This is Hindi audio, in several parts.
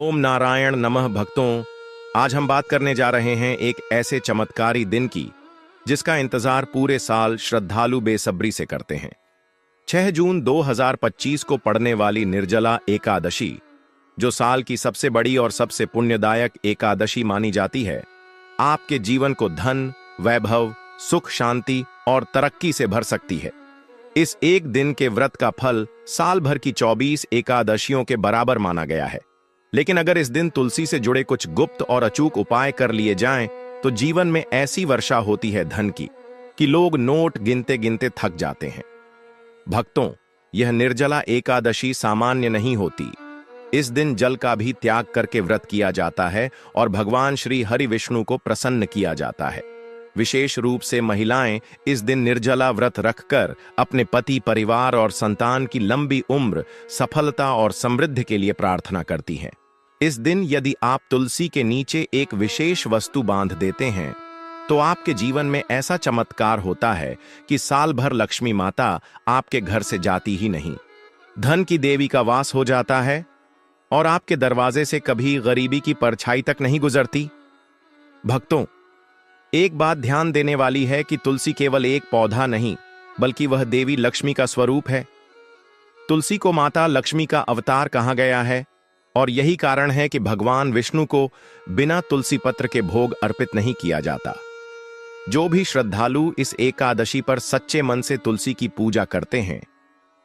ओम नारायण नमः भक्तों। आज हम बात करने जा रहे हैं एक ऐसे चमत्कारी दिन की जिसका इंतजार पूरे साल श्रद्धालु बेसब्री से करते हैं। 6 जून 2025 को पड़ने वाली निर्जला एकादशी, जो साल की सबसे बड़ी और सबसे पुण्यदायक एकादशी मानी जाती है, आपके जीवन को धन, वैभव, सुख, शांति और तरक्की से भर सकती है। इस एक दिन के व्रत का फल साल भर की 24 एकादशियों के बराबर माना गया है। लेकिन अगर इस दिन तुलसी से जुड़े कुछ गुप्त और अचूक उपाय कर लिए जाएं, तो जीवन में ऐसी वर्षा होती है धन की कि लोग नोट गिनते गिनते थक जाते हैं। भक्तों, यह निर्जला एकादशी सामान्य नहीं होती। इस दिन जल का भी त्याग करके व्रत किया जाता है और भगवान श्री हरि विष्णु को प्रसन्न किया जाता है। विशेष रूप से महिलाएं इस दिन निर्जला व्रत रखकर अपने पति, परिवार और संतान की लंबी उम्र, सफलता और समृद्धि के लिए प्रार्थना करती हैं। इस दिन यदि आप तुलसी के नीचे एक विशेष वस्तु बांध देते हैं, तो आपके जीवन में ऐसा चमत्कार होता है कि साल भर लक्ष्मी माता आपके घर से जाती ही नहीं। धन की देवी का वास हो जाता है और आपके दरवाजे से कभी गरीबी की परछाई तक नहीं गुजरती। भक्तों, एक बात ध्यान देने वाली है कि तुलसी केवल एक पौधा नहीं, बल्कि वह देवी लक्ष्मी का स्वरूप है। तुलसी को माता लक्ष्मी का अवतार कहा गया है और यही कारण है कि भगवान विष्णु को बिना तुलसी पत्र के भोग अर्पित नहीं किया जाता। जो भी श्रद्धालु इस एकादशी पर सच्चे मन से तुलसी की पूजा करते हैं,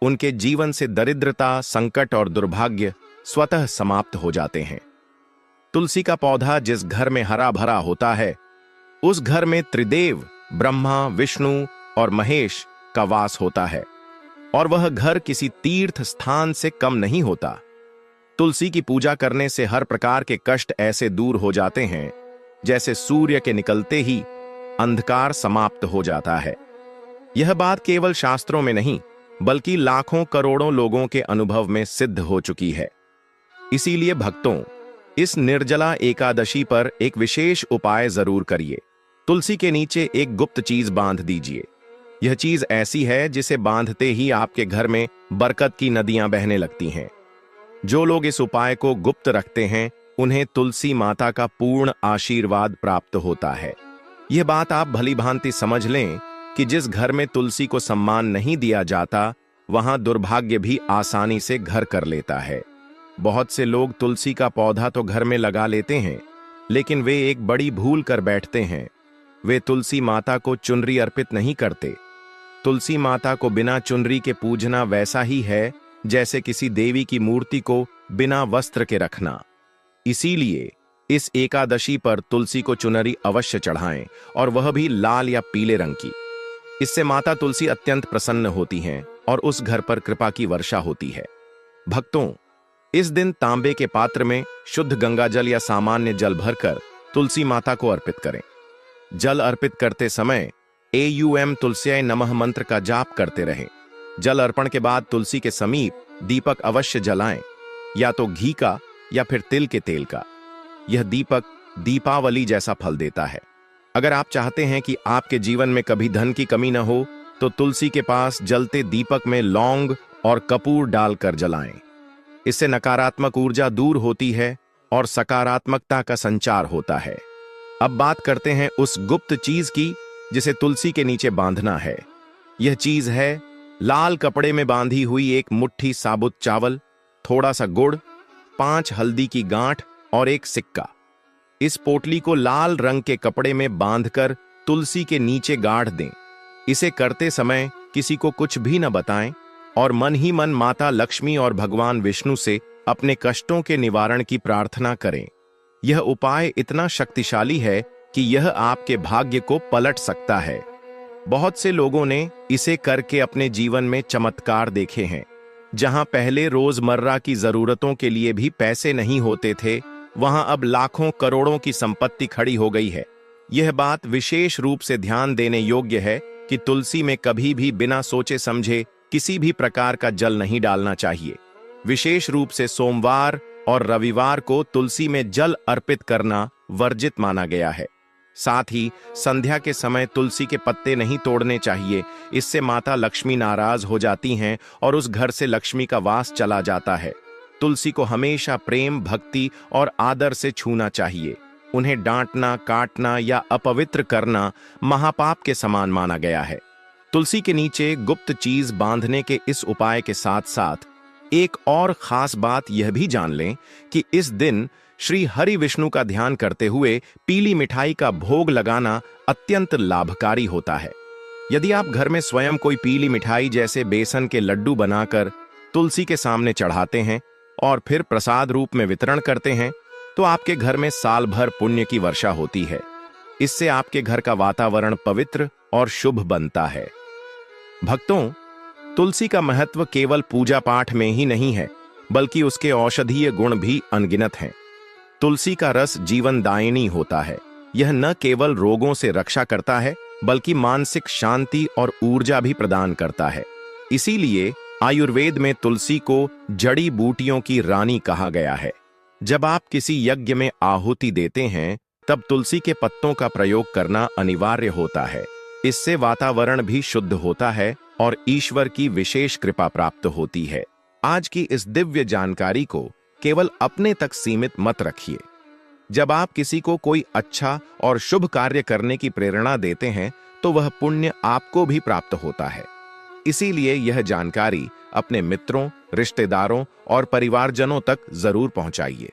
उनके जीवन से दरिद्रता, संकट और दुर्भाग्य स्वतः समाप्त हो जाते हैं। तुलसी का पौधा जिस घर में हरा भरा होता है, उस घर में त्रिदेव ब्रह्मा, विष्णु और महेश का वास होता है और वह घर किसी तीर्थ स्थान से कम नहीं होता। तुलसी की पूजा करने से हर प्रकार के कष्ट ऐसे दूर हो जाते हैं जैसे सूर्य के निकलते ही अंधकार समाप्त हो जाता है। यह बात केवल शास्त्रों में नहीं, बल्कि लाखों करोड़ों लोगों के अनुभव में सिद्ध हो चुकी है। इसीलिए भक्तों, इस निर्जला एकादशी पर एक विशेष उपाय जरूर करिए। तुलसी के नीचे एक गुप्त चीज बांध दीजिए। यह चीज ऐसी है जिसे बांधते ही आपके घर में बरकत की नदियां बहने लगती हैं। जो लोग इस उपाय को गुप्त रखते हैं, उन्हें तुलसी माता का पूर्ण आशीर्वाद प्राप्त होता है। यह बात आप भली भांति समझ लें कि जिस घर में तुलसी को सम्मान नहीं दिया जाता, वहां दुर्भाग्य भी आसानी से घर कर लेता है। बहुत से लोग तुलसी का पौधा तो घर में लगा लेते हैं, लेकिन वे एक बड़ी भूल कर बैठते हैं। वे तुलसी माता को चुनरी अर्पित नहीं करते। तुलसी माता को बिना चुनरी के पूजना वैसा ही है जैसे किसी देवी की मूर्ति को बिना वस्त्र के रखना। इसीलिए इस एकादशी पर तुलसी को चुनरी अवश्य चढ़ाएं, और वह भी लाल या पीले रंग की। इससे माता तुलसी अत्यंत प्रसन्न होती हैं और उस घर पर कृपा की वर्षा होती है। भक्तों, इस दिन तांबे के पात्र में शुद्ध गंगा जल या सामान्य जल भरकर तुलसी माता को अर्पित करें। जल अर्पित करते समय एयूएम तुलस्याय नमः मंत्र का जाप करते रहें। जल अर्पण के बाद तुलसी के समीप दीपक अवश्य जलाएं, या तो घी का या फिर तिल के तेल का। यह दीपक दीपावली जैसा फल देता है। अगर आप चाहते हैं कि आपके जीवन में कभी धन की कमी न हो, तो तुलसी के पास जलते दीपक में लौंग और कपूर डालकर जलाएं। इससे नकारात्मक ऊर्जा दूर होती है और सकारात्मकता का संचार होता है। अब बात करते हैं उस गुप्त चीज की जिसे तुलसी के नीचे बांधना है। यह चीज है लाल कपड़े में बांधी हुई एक मुट्ठी साबुत चावल, थोड़ा सा गुड़, 5 हल्दी की गांठ और एक सिक्का। इस पोटली को लाल रंग के कपड़े में बांधकर तुलसी के नीचे गाड़ दें। इसे करते समय किसी को कुछ भी न बताएं और मन ही मन माता लक्ष्मी और भगवान विष्णु से अपने कष्टों के निवारण की प्रार्थना करें। यह उपाय इतना शक्तिशाली है कि यह आपके भाग्य को पलट सकता है। बहुत से लोगों ने इसे करके अपने जीवन में चमत्कार देखे हैं। जहां पहले रोजमर्रा की जरूरतों के लिए भी पैसे नहीं होते थे, वहां अब लाखों करोड़ों की संपत्ति खड़ी हो गई है। यह बात विशेष रूप से ध्यान देने योग्य है कि तुलसी में कभी भी बिना सोचे समझे किसी भी प्रकार का जल नहीं डालना चाहिए। विशेष रूप से सोमवार और रविवार को तुलसी में जल अर्पित करना वर्जित माना गया है। साथ ही संध्या के समय तुलसी के पत्ते नहीं तोड़ने चाहिए। इससे माता लक्ष्मी नाराज हो जाती हैं और उस घर से लक्ष्मी का वास चला जाता है। तुलसी को हमेशा प्रेम, भक्ति और आदर से छूना चाहिए। उन्हें डांटना, काटना या अपवित्र करना महापाप के समान माना गया है। तुलसी के नीचे गुप्त चीज बांधने के इस उपाय के साथ साथ एक और खास बात यह भी जान लें कि इस दिन श्री हरि विष्णु का ध्यान करते हुए पीली मिठाई का भोग लगाना अत्यंत लाभकारी होता है। यदि आप घर में स्वयं कोई पीली मिठाई जैसे बेसन के लड्डू बनाकर तुलसी के सामने चढ़ाते हैं और फिर प्रसाद रूप में वितरण करते हैं, तो आपके घर में साल भर पुण्य की वर्षा होती है। इससे आपके घर का वातावरण पवित्र और शुभ बनता है। भक्तों, तुलसी का महत्व केवल पूजा पाठ में ही नहीं है, बल्कि उसके औषधीय गुण भी अनगिनत हैं। तुलसी का रस जीवनदायिनी होता है। यह न केवल रोगों से रक्षा करता है, बल्कि मानसिक शांति और ऊर्जा भी प्रदान करता है। इसीलिए आयुर्वेद में तुलसी को जड़ी बूटियों की रानी कहा गया है। जब आप किसी यज्ञ में आहुति देते हैं, तब तुलसी के पत्तों का प्रयोग करना अनिवार्य होता है। इससे वातावरण भी शुद्ध होता है और ईश्वर की विशेष कृपा प्राप्त होती है। आज की इस दिव्य जानकारी को केवल अपने तक सीमित मत रखिए। जब आप किसी को कोई अच्छा और शुभ कार्य करने की प्रेरणा देते हैं, तो वह पुण्य आपको भी प्राप्त होता है। इसीलिए यह जानकारी अपने मित्रों, रिश्तेदारों और परिवारजनों तक जरूर पहुंचाइए।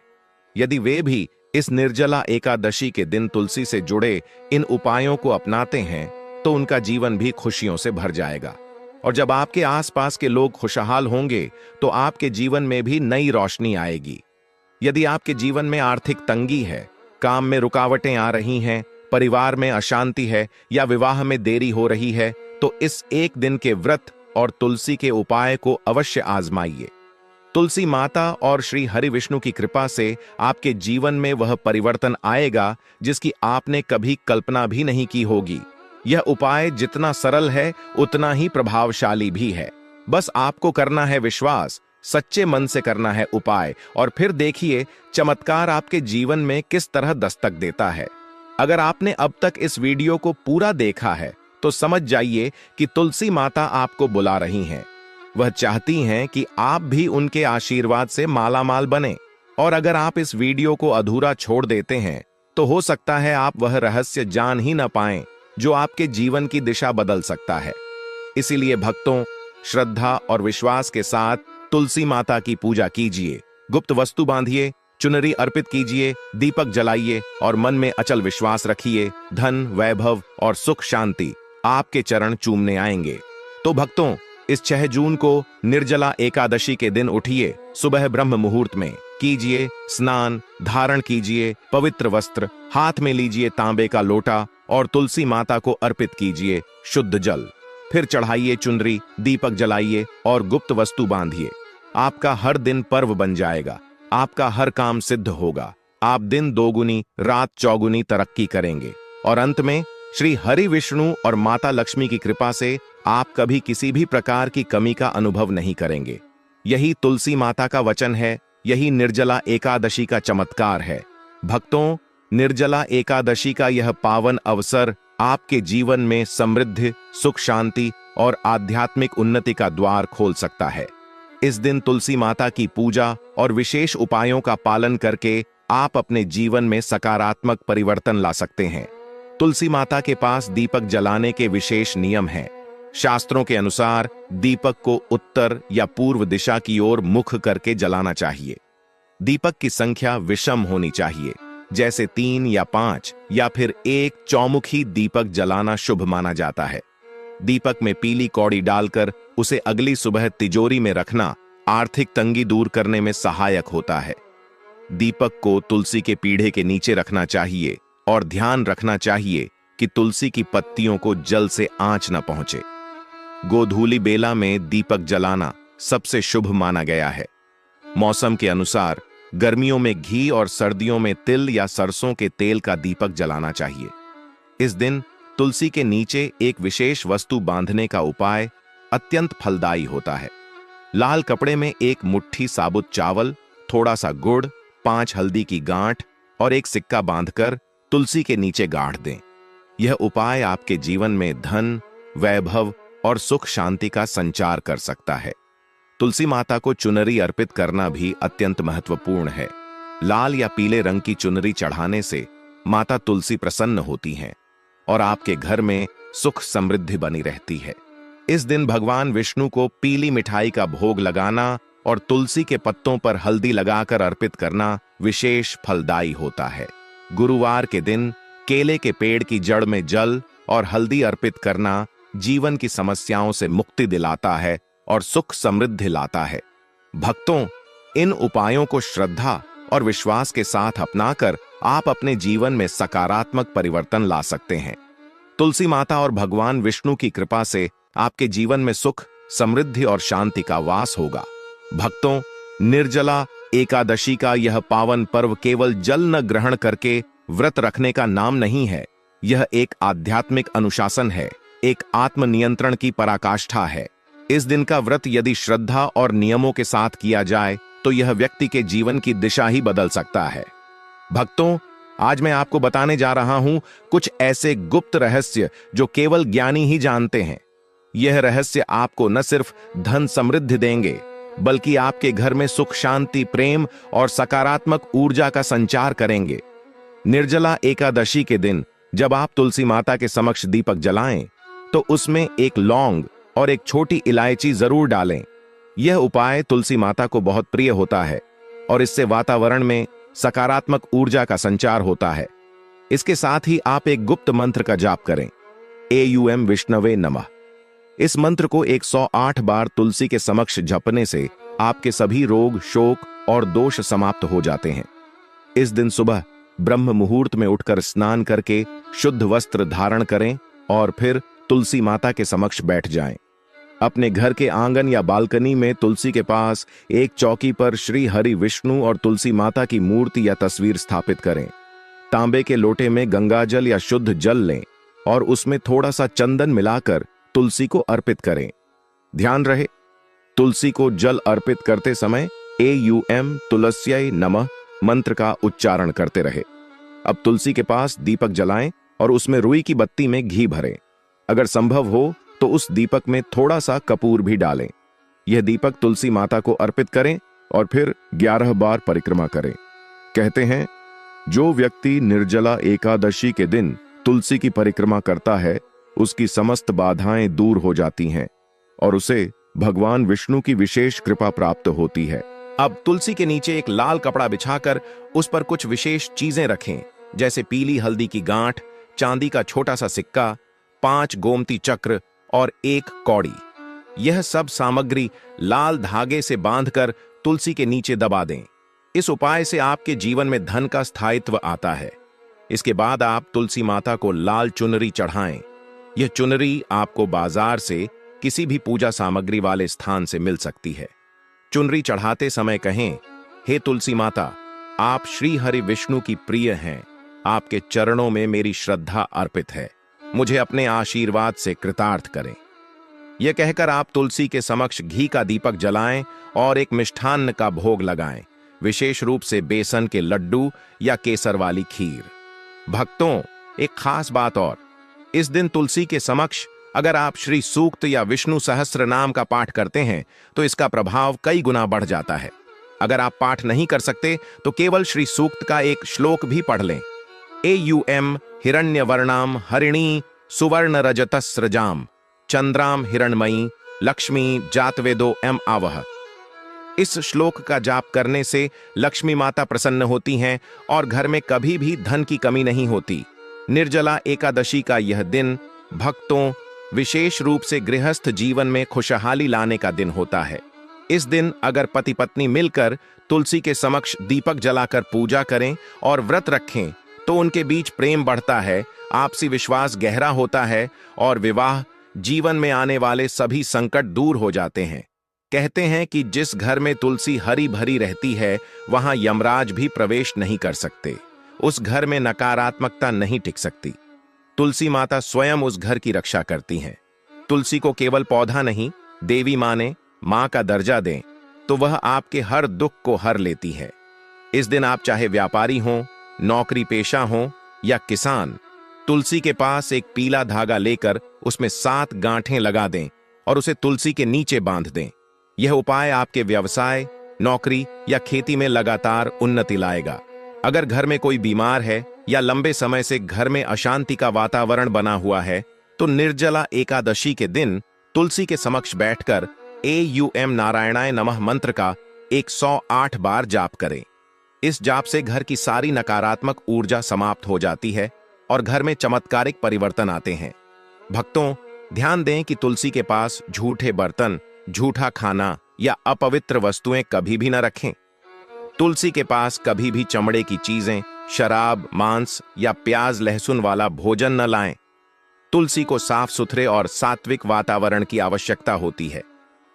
यदि वे भी इस निर्जला एकादशी के दिन तुलसी से जुड़े इन उपायों को अपनाते हैं, तो उनका जीवन भी खुशियों से भर जाएगा। और जब आपके आसपास के लोग खुशहाल होंगे, तो आपके जीवन में भी नई रोशनी आएगी। यदि आपके जीवन में आर्थिक तंगी है, काम में रुकावटें आ रही हैं, परिवार में अशांति है या विवाह में देरी हो रही है, तो इस एक दिन के व्रत और तुलसी के उपाय को अवश्य आजमाइए। तुलसी माता और श्री हरि विष्णु की कृपा से आपके जीवन में वह परिवर्तन आएगा जिसकी आपने कभी कल्पना भी नहीं की होगी। यह उपाय जितना सरल है, उतना ही प्रभावशाली भी है। बस आपको करना है विश्वास, सच्चे मन से करना है उपाय, और फिर देखिए चमत्कार आपके जीवन में किस तरह दस्तक देता है। अगर आपने अब तक इस वीडियो को पूरा देखा है, तो समझ जाइए कि तुलसी माता आपको बुला रही हैं। वह चाहती हैं कि आप भी उनके आशीर्वाद से मालामाल बने। और अगर आप इस वीडियो को अधूरा छोड़ देते हैं, तो हो सकता है आप वह रहस्य जान ही न पाएं जो आपके जीवन की दिशा बदल सकता है। इसीलिए भक्तों, श्रद्धा और विश्वास के साथ तुलसी माता की पूजा कीजिए। गुप्त वस्तु बांधिए, चुनरी अर्पित कीजिए, दीपक जलाइए और मन में अचल विश्वास रखिए। धन, वैभव और सुख शांति आपके चरण चूमने आएंगे। तो भक्तों, इस 6 जून को निर्जला एकादशी के दिन उठिए, सुबह ब्रह्म मुहूर्त में कीजिए स्नान, धारण कीजिए पवित्र वस्त्र, हाथ में लीजिए तांबे का लोटा और तुलसी माता को अर्पित कीजिए शुद्ध जल। फिर चढ़ाइए चुनरी, दीपक जलाइए और गुप्त वस्तु बांधिए। आपका हर दिन पर्व बन जाएगा। आपका हर काम सिद्ध होगा। आप दिन दोगुनी, रात चौगुनी तरक्की करेंगे। और अंत में श्री हरि विष्णु और माता लक्ष्मी की कृपा से आप कभी किसी भी प्रकार की कमी का अनुभव नहीं करेंगे। यही तुलसी माता का वचन है। यही निर्जला एकादशी का चमत्कार है। भक्तों, निर्जला एकादशी का यह पावन अवसर आपके जीवन में समृद्धि, सुख शांति और आध्यात्मिक उन्नति का द्वार खोल सकता है। इस दिन तुलसी माता की पूजा और विशेष उपायों का पालन करके आप अपने जीवन में सकारात्मक परिवर्तन ला सकते हैं। तुलसी माता के पास दीपक जलाने के विशेष नियम हैं। शास्त्रों के अनुसार दीपक को उत्तर या पूर्व दिशा की ओर मुख करके जलाना चाहिए। दीपक की संख्या विषम होनी चाहिए, जैसे 3 या 5, या फिर एक चौमुखी दीपक जलाना शुभ माना जाता है। दीपक में पीली कौड़ी डालकर उसे अगली सुबह तिजोरी में रखना आर्थिक तंगी दूर करने में सहायक होता है। दीपक को तुलसी के पीढ़े के नीचे रखना चाहिए और ध्यान रखना चाहिए कि तुलसी की पत्तियों को जल से आंच न पहुंचे। गोधूली बेला में दीपक जलाना सबसे शुभ माना गया है। मौसम के अनुसार गर्मियों में घी और सर्दियों में तिल या सरसों के तेल का दीपक जलाना चाहिए। इस दिन तुलसी के नीचे एक विशेष वस्तु बांधने का उपाय अत्यंत फलदायी होता है। लाल कपड़े में एक मुट्ठी साबुत चावल, थोड़ा सा गुड़, 5 हल्दी की गांठ और एक सिक्का बांधकर तुलसी के नीचे गाड़ दें। यह उपाय आपके जीवन में धन, वैभव और सुख शांति का संचार कर सकता है। तुलसी माता को चुनरी अर्पित करना भी अत्यंत महत्वपूर्ण है। लाल या पीले रंग की चुनरी चढ़ाने से माता तुलसी प्रसन्न होती हैं और आपके घर में सुख समृद्धि बनी रहती है। इस दिन भगवान विष्णु को पीली मिठाई का भोग लगाना और तुलसी के पत्तों पर हल्दी लगाकर अर्पित करना विशेष फलदायी होता है। गुरुवार के दिन केले के पेड़ की जड़ में जल और हल्दी अर्पित करना जीवन की समस्याओं से मुक्ति दिलाता है और सुख समृद्धि लाता है। भक्तों, इन उपायों को श्रद्धा और विश्वास के साथ अपनाकर आप अपने जीवन में सकारात्मक परिवर्तन ला सकते हैं। तुलसी माता और भगवान विष्णु की कृपा से आपके जीवन में सुख, समृद्धि और शांति का वास होगा। भक्तों, निर्जला एकादशी का यह पावन पर्व केवल जल न ग्रहण करके व्रत रखने का नाम नहीं है। यह एक आध्यात्मिक अनुशासन है, एक आत्मनियंत्रण की पराकाष्ठा है। इस दिन का व्रत यदि श्रद्धा और नियमों के साथ किया जाए तो यह व्यक्ति के जीवन की दिशा ही बदल सकता है। भक्तों, आज मैं आपको बताने जा रहा हूं कुछ ऐसे गुप्त रहस्य जो केवल ज्ञानी ही जानते हैं। यह रहस्य आपको न सिर्फ धन समृद्धि देंगे बल्कि आपके घर में सुख, शांति, प्रेम और सकारात्मक ऊर्जा का संचार करेंगे। निर्जला एकादशी के दिन जब आप तुलसी माता के समक्ष दीपक जलाएं तो उसमें एक लौंग और एक छोटी इलायची जरूर डालें। यह उपाय तुलसी माता को बहुत प्रिय होता है और इससे वातावरण में सकारात्मक ऊर्जा का संचार होता है। इसके साथ ही आप एक गुप्त मंत्र का जाप करें, एयूएम विष्णवे नमः। इस मंत्र को 108 बार तुलसी के समक्ष जपने से आपके सभी रोग, शोक और दोष समाप्त हो जाते हैं। इस दिन सुबह ब्रह्म मुहूर्त में उठकर स्नान करके शुद्ध वस्त्र धारण करें और फिर तुलसी माता के समक्ष बैठ जाएं। अपने घर के आंगन या बालकनी में तुलसी के पास एक चौकी पर श्री हरि विष्णु और तुलसी माता की मूर्ति या तस्वीर स्थापित करें। तांबे के लोटे में गंगा जल या शुद्ध जल लें और उसमें थोड़ा सा चंदन मिलाकर तुलसी को अर्पित करें। ध्यान रहे, तुलसी को जल अर्पित करते समय एयूएम तुलस्यै नमः मंत्र का उच्चारण करते रहे। अब तुलसी के पास दीपक जलाएं और उसमें रुई की बत्ती में घी भरें। अगर संभव हो तो उस दीपक में थोड़ा सा कपूर भी डालें। यह दीपक तुलसी माता को अर्पित करें और फिर 11 बार परिक्रमा करें। कहते हैं, जो व्यक्ति निर्जला एकादशी के दिन तुलसी की परिक्रमा करता है उसकी समस्त बाधाएं दूर हो जाती हैं और उसे भगवान विष्णु की विशेष कृपा प्राप्त होती है। अब तुलसी के नीचे एक लाल कपड़ा बिछाकर उस पर कुछ विशेष चीजें रखें, जैसे पीली हल्दी की गांठ, चांदी का छोटा सा सिक्का, 5 गोमती चक्र और 1 कौड़ी। यह सब सामग्री लाल धागे से बांधकर तुलसी के नीचे दबा दें। इस उपाय से आपके जीवन में धन का स्थायित्व आता है। इसके बाद आप तुलसी माता को लाल चुनरी चढ़ाएं। यह चुनरी आपको बाजार से किसी भी पूजा सामग्री वाले स्थान से मिल सकती है। चुनरी चढ़ाते समय कहें, हे तुलसी माता, आप श्री हरि विष्णु की प्रिय हैं। आपके चरणों में मेरी श्रद्धा अर्पित है। मुझे अपने आशीर्वाद से कृतार्थ करें। यह कहकर आप तुलसी के समक्ष घी का दीपक जलाएं और एक मिष्ठान्न का भोग लगाएं, विशेष रूप से बेसन के लड्डू या केसर वाली खीर। भक्तों, एक खास बात और, इस दिन तुलसी के समक्ष अगर आप श्री सूक्त या विष्णु सहस्त्र नाम का पाठ करते हैं तो इसका प्रभाव कई गुना बढ़ जाता है। अगर आप पाठ नहीं कर सकते तो केवल श्री सूक्त का एक श्लोक भी पढ़ लें, एयूएम हिरण्यवर्णाम हरिणी सुवर्ण रजतस्रजाम चंद्राम हिरणमयी लक्ष्मी जातवेदो एम आवह। इस श्लोक का जाप करने से लक्ष्मी माता प्रसन्न होती हैं और घर में कभी भी धन की कमी नहीं होती। निर्जला एकादशी का यह दिन भक्तों विशेष रूप से गृहस्थ जीवन में खुशहाली लाने का दिन होता है। इस दिन अगर पति पत्नी मिलकर तुलसी के समक्ष दीपक जलाकर पूजा करें और व्रत रखें तो उनके बीच प्रेम बढ़ता है, आपसी विश्वास गहरा होता है और विवाह जीवन में आने वाले सभी संकट दूर हो जाते हैं। कहते हैं कि जिस घर में तुलसी हरी भरी रहती है वहां यमराज भी प्रवेश नहीं कर सकते। उस घर में नकारात्मकता नहीं टिक सकती। तुलसी माता स्वयं उस घर की रक्षा करती हैं। तुलसी को केवल पौधा नहीं, देवी माने, मां का दर्जा दें तो वह आपके हर दुख को हर लेती है। इस दिन आप चाहे व्यापारी हों, नौकरी पेशा हों या किसान, तुलसी के पास एक पीला धागा लेकर उसमें 7 गांठें लगा दें और उसे तुलसी के नीचे बांध दें। यह उपाय आपके व्यवसाय, नौकरी या खेती में लगातार उन्नति लाएगा। अगर घर में कोई बीमार है या लंबे समय से घर में अशांति का वातावरण बना हुआ है, तो निर्जला एकादशी के दिन तुलसी के समक्ष बैठकर एयूएम नारायणाय नमः मंत्र का 108 बार जाप करें। इस जाप से घर की सारी नकारात्मक ऊर्जा समाप्त हो जाती है और घर में चमत्कारिक परिवर्तन आते हैं। भक्तों, ध्यान दें कि तुलसी के पास झूठे बर्तन, झूठा खाना या अपवित्र वस्तुएं कभी भी न रखें। तुलसी के पास कभी भी चमड़े की चीजें, शराब, मांस या प्याज लहसुन वाला भोजन न लाएं। तुलसी को साफ सुथरे और सात्विक वातावरण की आवश्यकता होती है।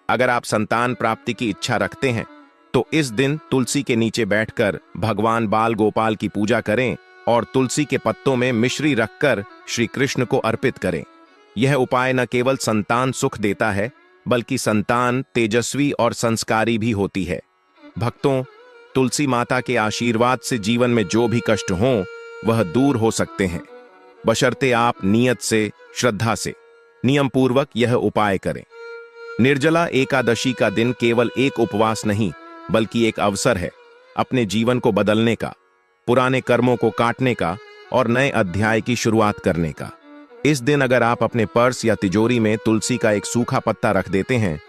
अगर आप संतान प्राप्ति की इच्छा रखते हैं तो इस दिन तुलसी के नीचे बैठकर भगवान बाल गोपाल की पूजा करें और तुलसी के पत्तों में मिश्री रखकर श्री कृष्ण को अर्पित करें। यह उपाय न केवल संतान सुख देता है, बल्कि संतान तेजस्वी और संस्कारी भी होती है। भक्तों, तुलसी माता के आशीर्वाद से जीवन में जो भी कष्ट हों वह दूर हो सकते हैं, बशर्ते आप नियत से, श्रद्धा से, नियम पूर्वक यह उपाय करें। निर्जला एकादशी का दिन केवल एक उपवास नहीं, बल्कि एक अवसर है अपने जीवन को बदलने का, पुराने कर्मों को काटने का और नए अध्याय की शुरुआत करने का। इस दिन अगर आप अपने पर्स या तिजोरी में तुलसी का एक सूखा पत्ता रख देते हैं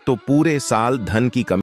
तो पूरे साल धन की कमी